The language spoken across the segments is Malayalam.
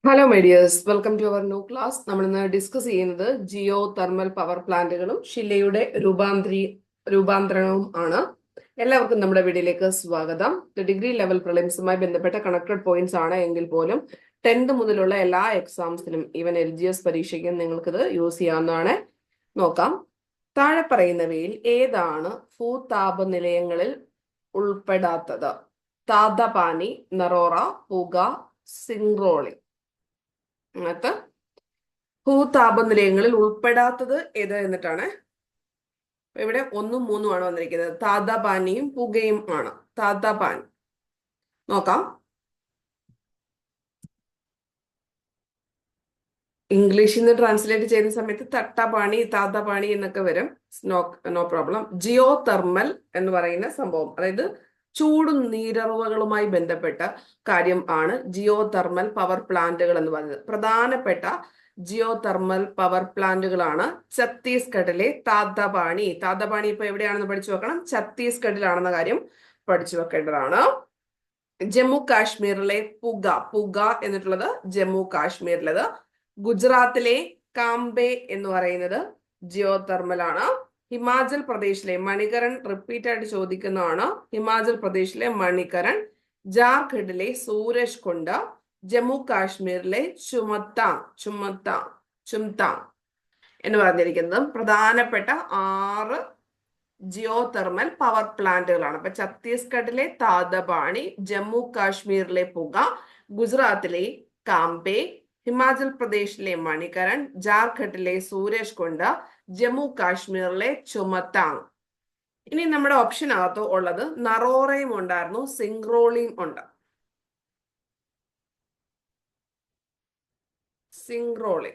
Hello my dears, welcome to our new class. നമ്മൾ ഇന്ന് ഡിസ്കസ് ചെയ്യുന്നത് ജിയോ തെർമൽ പവർ പ്ലാന്റുകളും ഷില്ലയുടെ രൂപാന്തരണവും ആണ്. എല്ലാവർക്കും നമ്മുടെ വീഡിയോയിലേക്ക് സ്വാഗതം. ഡിഗ്രി ലെവൽ പ്രിലിംസുമായി ബന്ധപ്പെട്ട കണക്റ്റഡ് പോയിന്റ്സ് ആണ് എങ്കിൽ പോലും 10th മുതലുള്ള എല്ലാ എക്സാംസിലും ഈവൻ LGS പരീക്ഷയ്ക്കും നിങ്ങൾക്കിത് യൂസ് ചെയ്യാവുന്നതാണ്. നോക്കാം. താഴെ പറയുന്നവയിൽ ഏതാണ് ഭൂതാപനിലയങ്ങളിൽ ഉൾപ്പെടാത്തത്? താതപാനി, നറോറ, പുക, സിംഗ്രോളി. അങ്ങനത്തെ ഭൂതാപനിലയങ്ങളിൽ ഉൾപ്പെടാത്തത് ഏത് എന്നിട്ടാണ്. ഇവിടെ 1ഉം 3ഉം ആണ് വന്നിരിക്കുന്നത്. താതപാനിയും പുകയും ആണ്. താതപാനി നോക്കാം. ഇംഗ്ലീഷിൽ നിന്ന് ട്രാൻസ്ലേറ്റ് ചെയ്യുന്ന സമയത്ത് തട്ടപാണി, താതപാണി എന്നൊക്കെ വരും. No problem. ജിയോ തെർമൽ എന്ന് പറയുന്ന സംഭവം, അതായത് ചൂടും നീരറവുകളുമായി ബന്ധപ്പെട്ട കാര്യം ആണ് ജിയോ തെർമൽ പവർ പ്ലാന്റുകൾ എന്ന് പറയുന്നത്. പ്രധാനപ്പെട്ട ജിയോ തെർമൽ പവർ പ്ലാന്റുകളാണ് ഛത്തീസ്ഗഡിലെ താതപാണി. താതപാണി ഇപ്പൊ എവിടെയാണെന്ന് പഠിച്ചു വെക്കണം. ഛത്തീസ്ഗഡിലാണെന്ന കാര്യം പഠിച്ചു വെക്കേണ്ടതാണ്. ജമ്മു കാശ്മീരിലെ പുക എന്നിട്ടുള്ളത് ജമ്മു കാശ്മീരിലത്. ഗുജറാത്തിലെ കാംബെ എന്ന് പറയുന്നത് ജിയോ തെർമൽ ആണ്. ഹിമാചൽ പ്രദേശിലെ മണികരൺ റിപ്പീറ്റ് ആയിട്ട് ചോദിക്കുന്നതാണ്. ഹിമാചൽ പ്രദേശിലെ മണികരൺ. ജാർഖണ്ഡിലെ സൂരജ് കുണ്ട. ജമ്മു കാശ്മീരിലെ ചുമത്താങ് എന്ന് പറഞ്ഞിരിക്കുന്നത് പ്രധാനപ്പെട്ട 6 ജിയോ തെർമൽ പവർ പ്ലാന്റുകളാണ്. അപ്പൊ ഛത്തീസ്ഗഡിലെ താതപാണി, ജമ്മു കാശ്മീരിലെ പുക, ഗുജറാത്തിലെ കാംബെ, ഹിമാചൽ പ്രദേശിലെ മണികരൺ, ജാർഖണ്ഡിലെ സൂരജ് കുണ്ട, ജമ്മു കാശ്മീരിലെ ചുമത്താങ്. ഇനി നമ്മുടെ ഓപ്ഷനകത്ത് ഉള്ളത് നറോറയും ഉണ്ടായിരുന്നു, സിംഗ്രോളിയും ഉണ്ട്. സിംഗ്രോളി.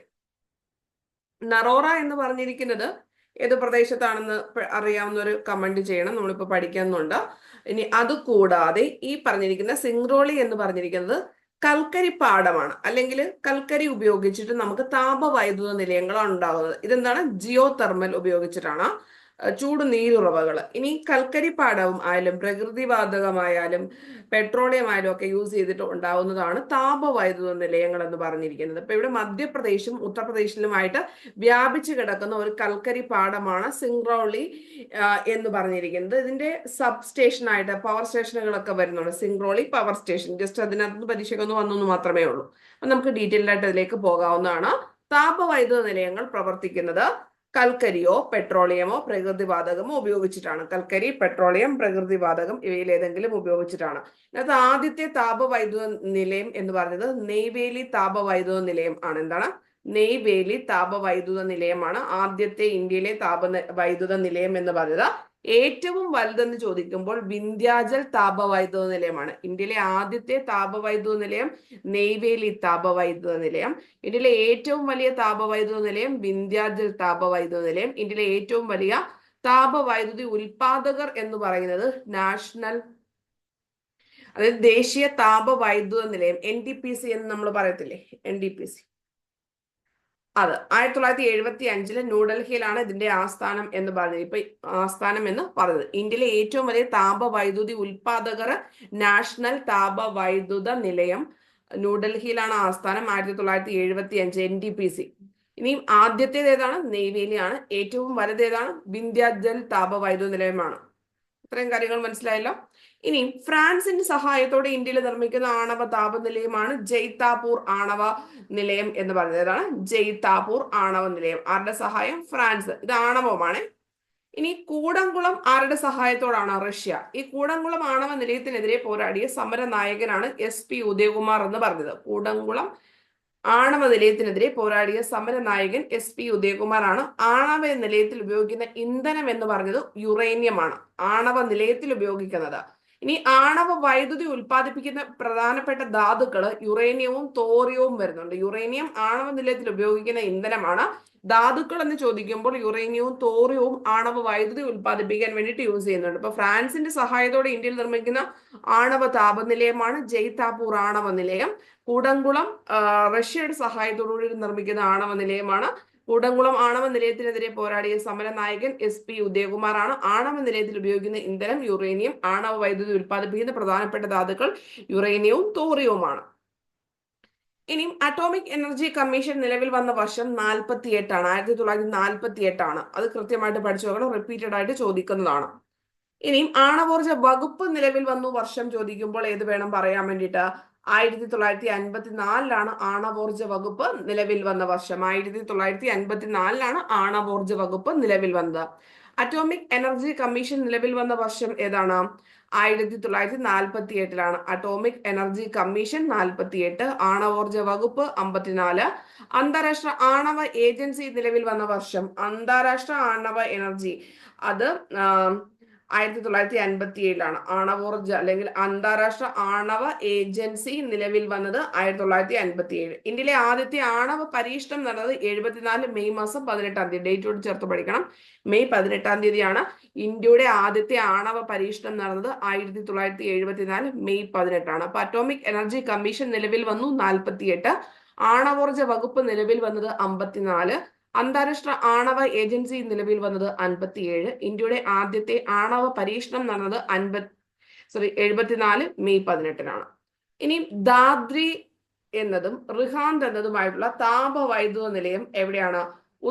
നറോറ എന്ന് പറഞ്ഞിരിക്കുന്നത് ഏത് പ്രദേശത്താണെന്ന് അറിയാവുന്ന ഒരു കമന്റ് ചെയ്യണം. നമ്മളിപ്പോ പഠിക്കുന്നുണ്ട്. ഇനി അത് കൂടാതെ ഈ പറഞ്ഞിരിക്കുന്ന സിംഗ്രോളി എന്ന് പറഞ്ഞിരിക്കുന്നത് കൽക്കരി പാടമാണ്, അല്ലെങ്കിൽ കൽക്കരി ഉപയോഗിച്ചിട്ട് നമുക്ക് താപവൈദ്യുത നിലയങ്ങളാണ് ഉണ്ടാകുന്നത്. ഇതെന്താണ്? ജിയോ തെർമൽ ഉപയോഗിച്ചിട്ടാണ്. ചൂട് നീരുറവകൾ. ഇനി കൽക്കരി പാടവും ആയാലും പ്രകൃതിവാതകമായാലും പെട്രോളിയം ആയാലും ഒക്കെ യൂസ് ചെയ്തിട്ട് ഉണ്ടാവുന്നതാണ് താപവൈദ്യുത നിലയങ്ങൾ എന്ന് പറഞ്ഞിരിക്കുന്നത്. ഇപ്പൊ ഇവിടെ മധ്യപ്രദേശും ഉത്തർപ്രദേശിലുമായിട്ട് വ്യാപിച്ചു കിടക്കുന്ന ഒരു കൽക്കരി പാടമാണ് സിംഗ്രോളി എന്ന് പറഞ്ഞിരിക്കുന്നത്. ഇതിന്റെ സബ് സ്റ്റേഷനായിട്ട് പവർ സ്റ്റേഷനുകളൊക്കെ വരുന്നുണ്ട്. സിംഗ്രോളി പവർ സ്റ്റേഷൻ ജസ്റ്റ് അതിനകത്ത് പരീക്ഷയ്ക്കൊന്ന് വന്നു മാത്രമേ ഉള്ളൂ. അപ്പൊ നമുക്ക് ഡീറ്റെയിൽഡ് ആയിട്ട് അതിലേക്ക് പോകാവുന്നതാണ്. താപവൈദ്യുത നിലയങ്ങൾ പ്രവർത്തിക്കുന്നത് കൽക്കരിയോ പെട്രോളിയമോ പ്രകൃതിവാതകമോ ഉപയോഗിച്ചിട്ടാണ്. കൽക്കരി, പെട്രോളിയം, പ്രകൃതിവാതകം ഇവയിൽ ഏതെങ്കിലും ഉപയോഗിച്ചിട്ടാണ്. അത് ആദ്യത്തെ താപവൈദ്യുത നിലയം എന്ന് പറയുന്നത് നെയ്വേലി താപവൈദ്യുത നിലയം ആണ്. എന്താണ്? നെയ്വേലി താപവൈദ്യുത നിലയമാണ് ആദ്യത്തെ ഇന്ത്യയിലെ വൈദ്യുത നിലയം എന്ന് പറയുന്നത്. ഏറ്റവും വലുതെന്ന് ചോദിക്കുമ്പോൾ വിന്ധ്യാചൽ താപവൈദ്യുത നിലയമാണ്. ഇന്ത്യയിലെ ആദ്യത്തെ താപവൈദ്യുത നിലയം നെയ്വേലി താപവൈദ്യുത നിലയം. ഇന്ത്യയിലെ ഏറ്റവും വലിയ താപവൈദ്യുത നിലയം വിന്ധ്യാചൽ താപവൈദ്യുത നിലയം. ഇന്ത്യയിലെ ഏറ്റവും വലിയ താപവൈദ്യുതി ഉൽപാദകർ എന്ന് പറയുന്നത് അതായത് ദേശീയ താപവൈദ്യുത നിലയം NTPC എന്ന് നമ്മൾ പറയത്തില്ലേ, NTPC. അത് 1975 ന്യൂഡൽഹിയിലാണ് ഇതിന്റെ ആസ്ഥാനം എന്ന് പറഞ്ഞത്. ഇപ്പൊ ആസ്ഥാനം എന്ന് പറഞ്ഞത്. ഇന്ത്യയിലെ ഏറ്റവും വലിയ താപവൈദ്യുതി ഉൽപാദകർ നാഷണൽ താപവൈദ്യുത നിലയം ന്യൂഡൽഹിയിലാണ് ആസ്ഥാനം. 1975 NTPC. ഇനി ആദ്യത്തേത് ഏതാണ്? നെയ്വേലിയാണ്. ഏറ്റവും വലുത് ഏതാണ്? വിന്ധ്യാചൽ താപവൈദ്യുത നിലയമാണ്. ഇത്രയും കാര്യങ്ങൾ മനസ്സിലായല്ലോ. ഇനി ഫ്രാൻസിന്റെ സഹായത്തോടെ ഇന്ത്യയിൽ നിർമ്മിക്കുന്ന ആണവ താപനിലയമാണ് ജയ്താപൂർ ആണവ നിലയം എന്ന് പറയുന്നത്. ഏതാണ്? ജയ്താപൂർ ആണവ നിലയം. ആരുടെ സഹായം? ഫ്രാൻസ്. ഇത് ആണവമാണ്. ഇനി കൂടംകുളം ആരുടെ സഹായത്തോടാണ്? റഷ്യ. ഈ കൂടംകുളം ആണവ നിലയത്തിനെതിരെ പോരാടിയ സമര നായകനാണ് SP ഉദയകുമാർ എന്ന് പറഞ്ഞത്. കൂടംകുളം ആണവ നിലയത്തിനെതിരെ പോരാടിയ സമര നായകൻ SP ഉദയകുമാർ ആണ്. ആണവ നിലയത്തിൽ ഉപയോഗിക്കുന്ന ഇന്ധനം എന്ന് പറഞ്ഞത് യുറേനിയമാണ്. ആണവ നിലയത്തിൽ ഉപയോഗിക്കുന്നത്. ഇനി ആണവ വൈദ്യുതി ഉൽപ്പാദിപ്പിക്കുന്ന പ്രധാനപ്പെട്ട ധാതുക്കള് യുറേനിയവും തോറിയവും വരുന്നുണ്ട്. യുറേനിയം ആണവ നിലയത്തിൽ ഉപയോഗിക്കുന്ന ഇന്ധനമാണ്. ധാതുക്കൾ എന്ന് ചോദിക്കുമ്പോൾ യുറേനിയവും തോറിയവും ആണവ വൈദ്യുതി ഉൽപ്പാദിപ്പിക്കാൻ വേണ്ടിയിട്ട് യൂസ് ചെയ്യുന്നുണ്ട്. ഇപ്പൊ ഫ്രാൻസിന്റെ സഹായത്തോടെ ഇന്ത്യയിൽ നിർമ്മിക്കുന്ന ആണവ താപനിലയമാണ് ജയ്താപൂർ ആണവ നിലയം. കൂടംകുളം റഷ്യയുടെ സഹായത്തോടുകൂടി നിർമ്മിക്കുന്ന ആണവ നിലയമാണ്. കൂടംകുളം ആണവ നിലയത്തിനെതിരെ പോരാടിയ സമര നായകൻ SP ഉദയകുമാർ ആണ്. ആണവ നിലയത്തിൽ ഉപയോഗിക്കുന്ന ഇന്ധനം യുറേനിയം. ആണവ വൈദ്യുതി ഉൽപ്പാദിപ്പിക്കുന്ന പ്രധാനപ്പെട്ട ധാതുക്കൾ യുറേനിയവും തോറിയവുമാണ്. ഇനിയും അറ്റോമിക് എനർജി കമ്മീഷൻ നിലവിൽ വന്ന വർഷം 48ആണ്, 1948ആണ്. അത് കൃത്യമായിട്ട് പഠിച്ചു നോക്കണം, റിപ്പീറ്റഡ് ആയിട്ട് ചോദിക്കുന്നതാണ്. ഇനിയും ആണവോർജ വകുപ്പ് നിലവിൽ വന്നു വർഷം ചോദിക്കുമ്പോൾ ഏത് വേണം പറയാൻ വേണ്ടിയിട്ട്? 1954ലാണ് ആണവോർജ വകുപ്പ് നിലവിൽ വന്ന വർഷം. 1954ലാണ് ആണവോർജ വകുപ്പ് നിലവിൽ വന്നത്. അറ്റോമിക് എനർജി കമ്മീഷൻ നിലവിൽ വന്ന വർഷം ഏതാണ്? 1948ലാണ്. അറ്റോമിക് എനർജി കമ്മീഷൻ 48, ആണവോർജ വകുപ്പ് 54. അന്താരാഷ്ട്ര ആണവ ഏജൻസി നിലവിൽ വന്ന വർഷം, അന്താരാഷ്ട്ര ആണവ എനർജി, അത് 1957ലാണ്. ആണവോർജ അല്ലെങ്കിൽ അന്താരാഷ്ട്ര ആണവ ഏജൻസി നിലവിൽ വന്നത് 1957. ഇന്ത്യയിലെ ആദ്യത്തെ ആണവ പരീക്ഷണം നടന്നത് 74 മെയ് മാസം 18-ാം തീയതി. ഡേറ്റോട് ചേർത്ത് പഠിക്കണം. മെയ് 18-ാം തീയതിയാണ് ഇന്ത്യയുടെ ആദ്യത്തെ ആണവ പരീക്ഷണം നടന്നത്. 1974 മെയ് 18-ആണ്. അപ്പൊ അറ്റോമിക് എനർജി കമ്മീഷൻ നിലവിൽ വന്നു 48, ആണവോർജ വകുപ്പ് നിലവിൽ വന്നത് 54, അന്താരാഷ്ട്ര ആണവ ഏജൻസി നിലവിൽ വന്നത് 57, ഇന്ത്യയുടെ ആദ്യത്തെ ആണവ പരീക്ഷണം നടന്നത് 74 മെയ് 18-നാണ്. ഇനി ദാദ്രി എന്നതും റിഹാന്ദ് എന്നതുമായിട്ടുള്ള താപവൈദ്യുത നിലയം എവിടെയാണ്?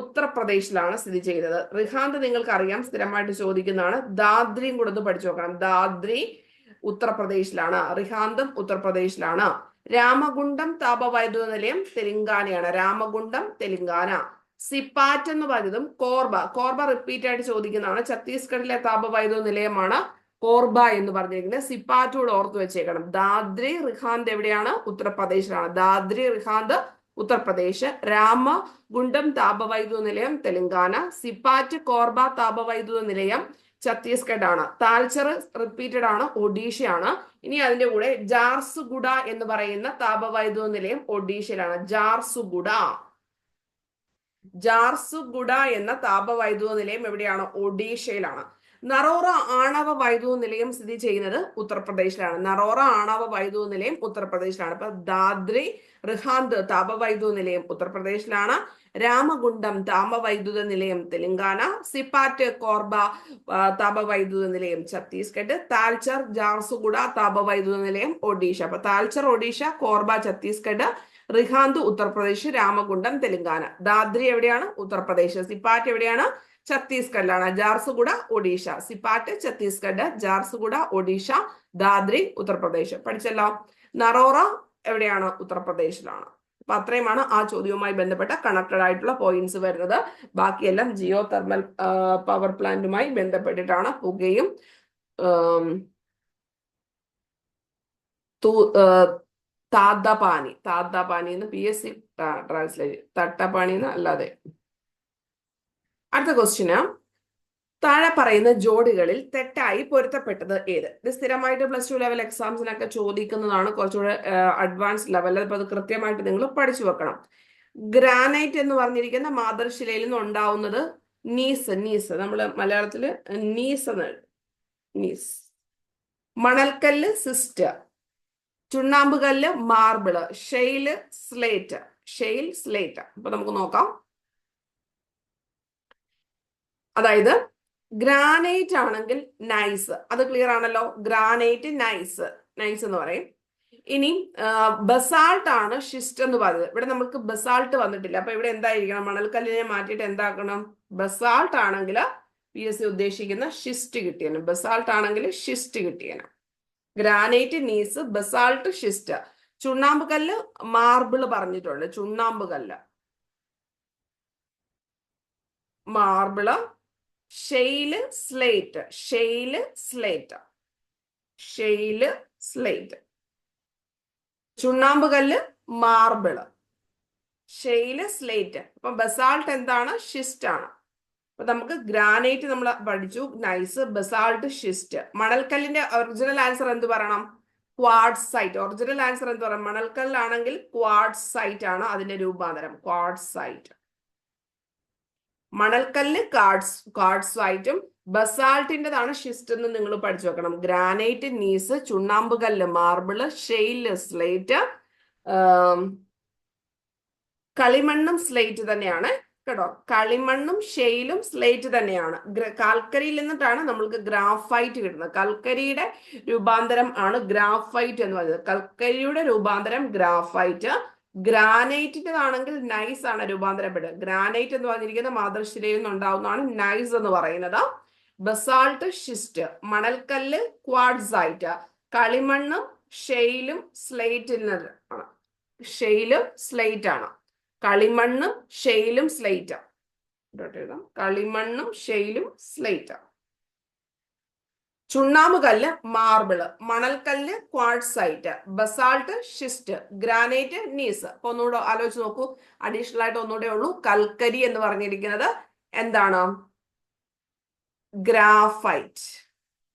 ഉത്തർപ്രദേശിലാണ് സ്ഥിതി ചെയ്യുന്നത്. റിഹാന്ദ് നിങ്ങൾക്ക് അറിയാം, സ്ഥിരമായിട്ട് ചോദിക്കുന്നതാണ്. ദാദ്രിയും കൂടെ ഒന്ന് പഠിച്ചു നോക്കണം. ദാദ്രി ഉത്തർപ്രദേശിലാണ്, റിഹാന്തും ഉത്തർപ്രദേശിലാണ്. രാമഗുണ്ടം താപവൈദ്യുത നിലയം തെലങ്കാനയാണ്. രാമഗുണ്ടം തെലങ്കാന. സിപ്പാറ്റ് എന്ന് പറയുന്നതും കോർബ റിപ്പീറ്റ് ആയിട്ട് ചോദിക്കുന്നതാണ്. ഛത്തീസ്ഗഡിലെ താപവൈദ്യുത നിലയമാണ് കോർബ എന്ന് പറഞ്ഞിരിക്കുന്നത്. സിപ്പാറ്റോട് ഓർത്ത് വെച്ചേക്കണം. ദാദ്രി റിഹാന്ത് എവിടെയാണ്? ഉത്തർപ്രദേശിലാണ്. ദാദ്രി റിഹാന്ത് ഉത്തർപ്രദേശ്. രാമഗുണ്ടം താപവൈദ്യുത നിലയം തെലങ്കാന. സിപ്പാറ്റ് കോർബ താപവൈദ്യുത നിലയം ഛത്തീസ്ഗഡ് ആണ്. താൽച്ചർ റിപ്പീറ്റഡ് ആണ്, ഒഡീഷയാണ്. ഇനി അതിന്റെ കൂടെ ജാർസുഗുഡ എന്ന് പറയുന്ന താപവൈദ്യുത നിലയം ഒഡീഷയിലാണ്. ജാർസുഗുഡ എന്ന താപവൈദ്യുത നിലയം എവിടെയാണ്? ഒഡീഷയിലാണ്. നറോറ ആണവ വൈദ്യുത നിലയം സ്ഥിതി ചെയ്യുന്നത് ഉത്തർപ്രദേശിലാണ്. നറോറ ആണവ വൈദ്യുത നിലയം ഉത്തർപ്രദേശിലാണ്. അപ്പൊ ദാദ്രി റിഹാന്ത് താപവൈദ്യുത നിലയം ഉത്തർപ്രദേശിലാണ്. രാമഗുണ്ടം താപവൈദ്യുത നിലയം തെലങ്കാന. സിപ്പാറ്റ് കോർബ താപവൈദ്യുത നിലയം ഛത്തീസ്ഗഡ്. താൽച്ചർ ജാർസുഗുഡ താപവൈദ്യുത നിലയം ഒഡീഷ. അപ്പൊ താൽച്ചർ ഒഡീഷ, കോർബ ഛത്തീസ്ഗഡ്, റിഹാന്ത് ഉത്തർപ്രദേശ്, രാമഗുണ്ടം തെലങ്കാന. ദാദ്രി എവിടെയാണ്? ഉത്തർപ്രദേശ്. സിപ്പാറ്റ് എവിടെയാണ്? ഛത്തീസ്ഗഡിലാണ്. ജാർസുഗുഡ ഒഡീഷ. സിപ്പാറ്റ് ഛത്തീസ്ഗഡ്, ജാർസുഗുഡ ഒഡീഷ, ദാദ്രി ഉത്തർപ്രദേശ്. പഠിച്ചല്ലോ. നറോറ എവിടെയാണ്? ഉത്തർപ്രദേശിലാണ്. അപ്പൊ അത്രയുമാണ് ആ ചോദ്യവുമായി ബന്ധപ്പെട്ട കണക്റ്റഡ് ആയിട്ടുള്ള പോയിന്റ്സ് വരുന്നത്. ബാക്കിയെല്ലാം ജിയോ തെർമൽ പവർ പ്ലാന്റുമായി ബന്ധപ്പെട്ടിട്ടാണ്. പുകയും താദപാനി എന്ന് PSC ട്രാൻസ്ലേറ്റ്, തട്ടപാണി എന്ന് അല്ലാതെ. അടുത്ത ക്വസ്റ്റ്യന്, താഴെ പറയുന്ന ജോഡികളിൽ തെറ്റായി പൊരുത്തപ്പെട്ടത് ഏത്? ഇത് സ്ഥിരമായിട്ട് +2 ലെവൽ എക്സാംസിനൊക്കെ ചോദിക്കുന്നതാണ്, കുറച്ചുകൂടെ അഡ്വാൻസ് ലെവൽ. അപ്പൊ അത് കൃത്യമായിട്ട് നിങ്ങൾ പഠിച്ചു വെക്കണം. ഗ്രാനൈറ്റ് എന്ന് പറഞ്ഞിരിക്കുന്ന മാതൃശിലയിൽ നിന്ന് ഉണ്ടാവുന്നത് നീസ്, നമ്മൾ മലയാളത്തില് നീസ്. മണൽക്കല്ല് cyst, ചുണ്ണാമ്പുകല്ല് marble, ഷെയിൽ slate. അപ്പൊ നമുക്ക് നോക്കാം. അതായത് ഗ്രാനൈറ്റ് ആണെങ്കിൽ നൈസ്, അത് ക്ലിയർ ആണല്ലോ. ഗ്രാനൈറ്റ് നൈസ് എന്ന് പറയും. ഇനി ബസാൾട്ട് ആണ് ഷിസ്റ്റ് എന്ന് പറയുന്നത്. ഇവിടെ നമുക്ക് ബസാൾട്ട് വന്നിട്ടില്ല. അപ്പൊ ഇവിടെ എന്തായിരിക്കണം? മണൽക്കല്ലിനെ മാറ്റിയിട്ട് എന്താക്കണം? ബസാൾട്ട് ആണെങ്കിൽ PSC ഉദ്ദേശിക്കുന്ന ഷിസ്റ്റ് കിട്ടിയാണ്. ബസാൾട്ട് ആണെങ്കിൽ ഷിസ്റ്റ് കിട്ടിയാണ്. Granite gneiss, basalt schist. ചുണ്ണാമ്പുകല്ല് മാർബിള് പറഞ്ഞിട്ടുണ്ട്. ചുണ്ണാമ്പുകല്ല് മാർബിള്. Shale slate. ചുണ്ണാമ്പുകല്ല് മാർബിള്, ഷെയില് സ്ലേറ്റ്. അപ്പൊ ബസാൾട്ട് എന്താണ്? ഷിസ്റ്റ് ആണ്. അപ്പൊ നമുക്ക് ഗ്രാനൈറ്റ് നമ്മൾ പഠിച്ചു, നൈസ്, ബസാൾട്ട്, ഷിസ്റ്റ്. മണൽക്കല്ലിന്റെ ഒറിജിനൽ ആൻസർ എന്ത് പറയണം? ക്വാർട്സൈറ്റ്. ഒറിജിനൽ ആൻസർ എന്ത് പറയണം? മണൽക്കല്ലാണെങ്കിൽ ക്വാർട്സൈറ്റ് ആണ് അതിന്റെ രൂപാന്തരം. ക്വാർട്സൈറ്റ്. മണൽക്കല്ല് ക്വാർട്സൈറ്റും ബസാൾട്ടിൻ്റെതാണ് ഷിസ്റ്റ് എന്ന് നിങ്ങൾ പഠിച്ചു വെക്കണം. ഗ്രാനൈറ്റ് നീസ്, ചുണ്ണാമ്പുകല്ല് മാർബിള്, ഷെയില് സ്ലേറ്റ്, കളിമണ്ണും സ്ലേറ്റ് തന്നെയാണ് കേട്ടോ. കളിമണ്ണും ഷെയിലും സ്ലേറ്റ് തന്നെയാണ്. കൽക്കരിയിൽ നിന്നിട്ടാണ് നമ്മൾക്ക് ഗ്രാഫൈറ്റ് കിട്ടുന്നത്. കൽക്കരിയുടെ രൂപാന്തരം ആണ് ഗ്രാഫൈറ്റ് എന്ന് പറയുന്നത്. കൽക്കരിയുടെ രൂപാന്തരം ഗ്രാഫൈറ്റ്. ഗ്രാനൈറ്റിൻ്റെതാണെങ്കിൽ നൈസ് ആണ് രൂപാന്തരപ്പെടുക. ഗ്രാനൈറ്റ് എന്ന് പറഞ്ഞിരിക്കുന്ന മാതൃശിലയിൽ നിന്നുണ്ടാവുന്നതാണ് നൈസ് എന്ന് പറയുന്നത്. ബസാൾട്ട്, ഷിസ്റ്റ്, മണൽക്കല്ല്, ക്വാഡ്സൈറ്റ്, കളിമണ്ണും ഷെയിലും സ്ലേറ്റിൽ ആണ്. ഷെയിലും സ്ലേറ്റ് ആണ്. കളിമണ്ണും ഷെയിലും സ്ലേറ്റ്. കളിമണ്ണും ഷെയിലും സ്ലേറ്റ്. ചുണ്ണാമ്പ് കല്ല്, മാർബിള്, മണൽക്കല്ല്, quartzite, basalt, schist, granite, gneiss. അപ്പൊ ഒന്നുകൂടെ ആലോചിച്ച് നോക്കൂ. അഡീഷണൽ ആയിട്ട് ഒന്നുകൂടെ ഉള്ളൂ. കൽക്കരി എന്ന് പറഞ്ഞിരിക്കുന്നത് എന്താണ്? ഗ്രാഫൈറ്റ്.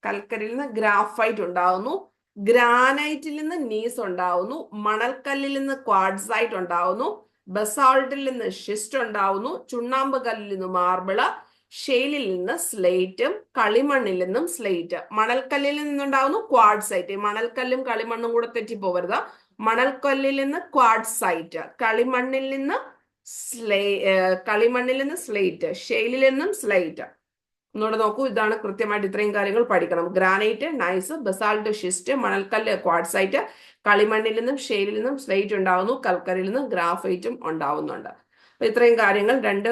കൽക്കരിയിൽ നിന്ന് ഗ്രാഫൈറ്റ് ഉണ്ടാവുന്നു. ഗ്രാനൈറ്റിൽ നിന്ന് നീസ് ഉണ്ടാവുന്നു. മണൽക്കല്ലിൽ നിന്ന് ക്വാർട്സൈറ്റ് ഉണ്ടാവുന്നു. ബസാൾട്ടിൽ നിന്ന് ഷിസ്റ്റ് ഉണ്ടാവുന്നു. ചുണ്ണാമ്പ് കല്ലിൽ നിന്ന് മാർബിള്, ഷെയിലിൽ നിന്ന് സ്ലേറ്റും കളിമണ്ണിൽ നിന്നും സ്ലേറ്റ്. മണൽക്കല്ലിൽ നിന്നുണ്ടാവുന്നു ക്വാഡ്സൈറ്റ്. മണൽക്കല്ലും കളിമണ്ണും കൂടെ തെറ്റിപ്പോവരുത്. മണൽക്കല്ലിൽ നിന്ന് ക്വാഡ്സൈറ്റ്, കളിമണ്ണിൽ നിന്ന് സ്ലേറ്റ്, ഷെയിലിൽ നിന്നും സ്ലേറ്റ്. ഒന്നുകൂടെ നോക്കൂ. ഇതാണ് കൃത്യമായിട്ട് ഇത്രയും കാര്യങ്ങൾ പഠിക്കണം. ഗ്രാനൈറ്റ്, നൈസ്, ബസാൾട്ട്, ഷിസ്റ്റ്, മണൽക്കല്ല്, ക്വാഡ്സൈറ്റ്, കളിമണ്ണിൽ നിന്നും ഷെയിലിൽ നിന്നും സ്ലേറ്റ് ഉണ്ടാവുന്നു. കൽക്കരിയിൽ നിന്നും ഗ്രാഫൈറ്റും ഉണ്ടാവുന്നുണ്ട്. ഇത്രയും കാര്യങ്ങൾ 2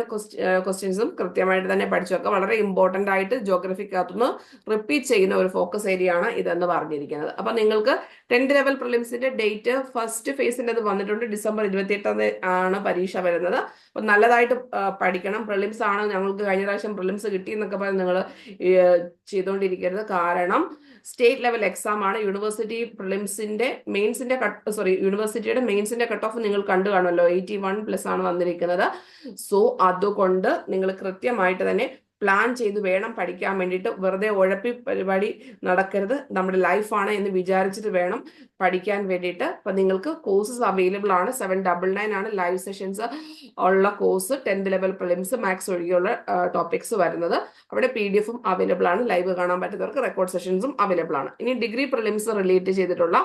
ക്വസ്റ്റ്യൻസും കൃത്യമായിട്ട് തന്നെ പഠിച്ചു വെക്കുക. വളരെ ഇമ്പോർട്ടൻ്റ് ആയിട്ട് ജോഗ്രഫിക്കകത്തുനിന്ന് റിപ്പീറ്റ് ചെയ്യുന്ന ഒരു ഫോക്കസ് ഏരിയ ആണ് ഇതെന്ന് പറഞ്ഞിരിക്കുന്നത്. അപ്പൊ നിങ്ങൾക്ക് 10th ലെവൽ പ്രിലിംസിന്റെ ഡേറ്റ് ഫസ്റ്റ് ഫേസിൻ്റെ വന്നിട്ടുണ്ട്. ഡിസംബർ 28 ആണ് പരീക്ഷ വരുന്നത്. അപ്പൊ നല്ലതായിട്ട് പഠിക്കണം. പ്രിലിംസ് ആണ്, ഞങ്ങൾക്ക് കഴിഞ്ഞ പ്രാവശ്യം പ്രിലിംസ് കിട്ടി എന്നൊക്കെ പറഞ്ഞ് നിങ്ങൾ ചെയ്തുകൊണ്ടിരിക്കരുത്. കാരണം സ്റ്റേറ്റ് ലെവൽ എക്സാം ആണ്. യൂണിവേഴ്സിറ്റി പ്രിലിംസിന്റെ മെയിൻസിന്റെ യൂണിവേഴ്സിറ്റിയുടെ മെയിൻസിന്റെ കട്ട് ഓഫ് നിങ്ങൾ കണ്ടു കാണുമല്ലോ. 81+ ആണ് വന്നിരിക്കുന്നത്. സോ അതുകൊണ്ട് നിങ്ങൾ കൃത്യമായിട്ട് തന്നെ പ്ലാൻ ചെയ്ത് വേണം പഠിക്കാൻ വേണ്ടിയിട്ട്. വെറുതെ ഉഴപ്പി പരിപാടി നടക്കരുത്. നമ്മുടെ ലൈഫാണ് എന്ന് വിചാരിച്ചിട്ട് വേണം പഠിക്കാൻ വേണ്ടിയിട്ട്. അപ്പൊ നിങ്ങൾക്ക് കോഴ്സസ് അവൈലബിൾ ആണ്. 799 ആണ് ലൈവ് സെഷൻസ് ഉള്ള course. 10th level prelims maths ഒഴികെയുള്ള ടോപ്പിക്സ് വരുന്നത്. അവിടെ PDF അവൈലബിൾ ആണ്. ലൈവ് കാണാൻ പറ്റുന്നവർക്ക് റെക്കോർഡ് സെഷൻസും അവൈലബിൾ ആണ്. ഇനി ഡിഗ്രി പ്രിലിംസ് റിലേറ്റ് ചെയ്തിട്ടുള്ള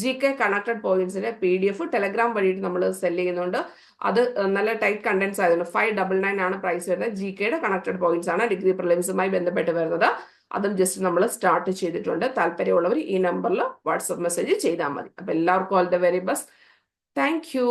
GK കണക്റ്റഡ് പോയിന്റ്സിന്റെ PDF ടെലഗ്രാം വഴിയിട്ട് നമ്മൾ സെല് ചെയ്യുന്നുണ്ട്. അത് നല്ല ടൈറ്റ് കണ്ടന്റ്സ് ആയതുകൊണ്ട് 599 ആണ് പ്രൈസ് വരുന്നത്. GKയുടെ കണക്റ്റഡ് പോയിന്റ്സ് ആണ് ഡിഗ്രി പ്രിലിംസുമായി ബന്ധപ്പെട്ട് വരുന്നത്. അതും ജസ്റ്റ് നമ്മൾ സ്റ്റാർട്ട് ചെയ്തിട്ടുണ്ട്. താല്പര്യമുള്ളവർ ഈ നമ്പറിൽ വാട്സപ്പ് മെസ്സേജ് ചെയ്താൽ മതി. അപ്പൊ എല്ലാവർക്കും all the very best. Thank you.